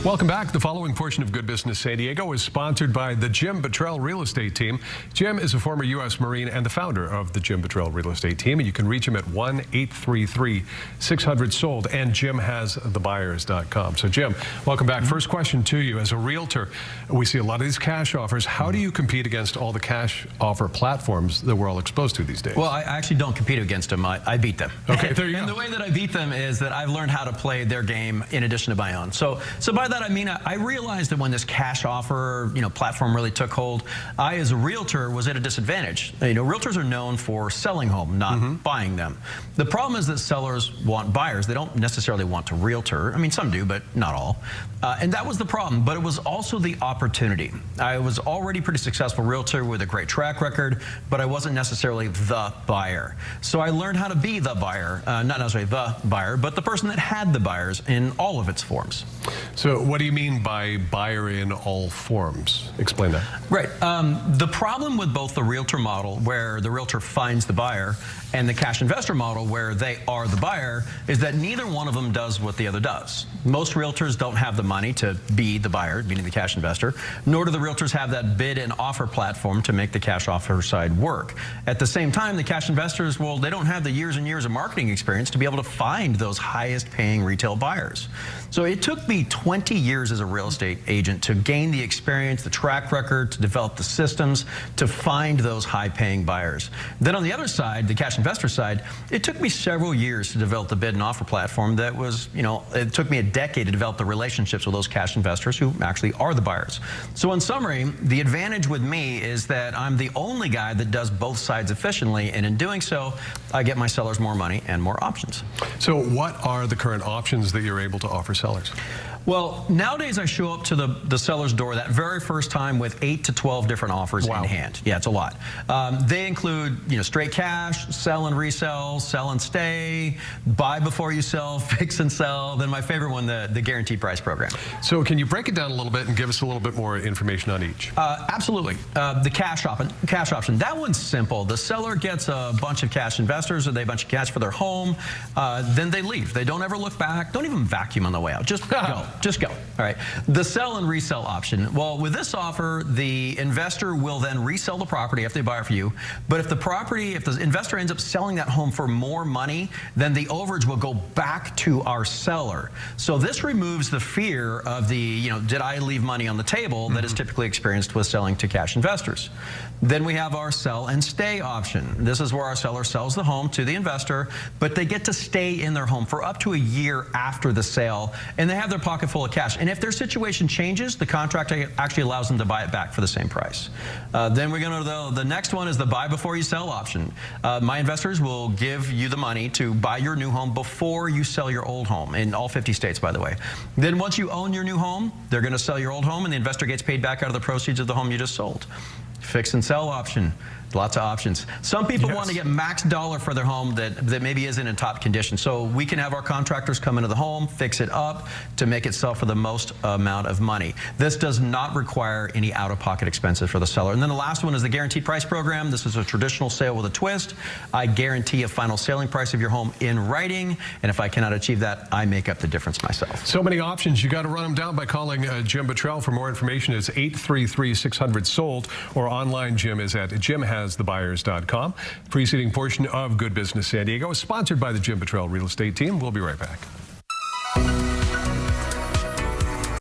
Welcome back. The following portion of Good Business San Diego is sponsored by the Jim Bottrell Real Estate Team. Jim is a former U.S. Marine and the founder of the Jim Bottrell Real Estate Team, and you can reach him at 1-833-600-SOLD, and jimhasthebuyers.com. So, Jim, welcome back. First question to you. As a realtor, we see a lot of these cash offers. How do you compete against all the cash offer platforms that we're all exposed to these days? Well, I actually don't compete against them. I beat them. Okay, there you go. And the way that I beat them is that I've learned how to play their game in addition to my own. So by that I mean I realized that when this cash offer platform really took hold, I as a realtor was at a disadvantage. Realtors are known for selling home, not buying them. The problem is that sellers want buyers. They don't necessarily want to realtor. I mean, some do, but not all. And that was the problem, but it was also the opportunity. I was already a pretty successful realtor with a great track record, but I wasn't necessarily the buyer. So I learned how to be the buyer, not necessarily the buyer, but the person that had the buyers in all of its forms. So what do you mean by buyer in all forms? Explain that. Right. The problem with both the realtor model, where the realtor finds the buyer, and the cash investor model, where they are the buyer, is that neither one of them does what the other does. Most realtors don't have the money to be the buyer, meaning the cash investor, nor do the realtors have that bid and offer platform to make the cash offer side work. At the same time, the cash investors, well, they don't have the years and years of marketing experience to be able to find those highest paying retail buyers. So it took me 20 years as a real estate agent to gain the experience, the track record, to develop the systems, to find those high paying buyers. Then on the other side, the cash investor side, it took me several years to develop the bid and offer platform that was, it took me a decade to develop the relationships with those cash investors who actually are the buyers. So in summary, the advantage with me is that I'm the only guy that does both sides efficiently, and in doing so, I get my sellers more money and more options. So what are the current options that you're able to offer sellers? Well, nowadays I show up to the seller's door that very first time with 8 to 12 different offers in hand. Yeah, it's a lot. They include, straight cash, sell and resell, sell and stay, buy before you sell, fix and sell. Then my favorite one, the guaranteed price program. So can you break it down a little bit and give us a little bit more information on each? Absolutely. The cash option, that one's simple. The seller gets a bunch of cash investors, or they have a bunch of cash for their home, then they leave. They don't ever look back, don't even vacuum on the way out. Just go. Just go. All right. The sell and resell option. Well, with this offer, the investor will then resell the property after they buy it for you. But if the investor ends up selling that home for more money, then the overage will go back to our seller. So this removes the fear of the, did I leave money on the table that is typically experienced with selling to cash investors. Then we have our sell and stay option. This is where our seller sells the home to the investor, but they get to stay in their home for up to a year after the sale, and they have their pocket full of cash. And if their situation changes, the contract actually allows them to buy it back for the same price. Then we're going to the next one is the buy before you sell option. My investors will give you the money to buy your new home before you sell your old home, in all 50 states, by the way. Then once you own your new home, they're going to sell your old home, and the investor gets paid back out of the proceeds of the home you just sold. Fix and sell option. Lots of options. Some people want to get max dollar for their home that maybe isn't in top condition. So we can have our contractors come into the home, fix it up to make it sell for the most amount of money. This does not require any out-of-pocket expenses for the seller. And then the last one is the guaranteed price program. This is a traditional sale with a twist. I guarantee a final selling price of your home in writing, and if I cannot achieve that, I make up the difference myself. So many options. You got to run them down by calling Jim Bottrell. For more information, it's 833-600-SOLD, or online. Jim is at jimhasthebuyers.com. Preceding portion of Good Business San Diego is sponsored by the Jim Bottrell Real Estate Team. We'll be right back.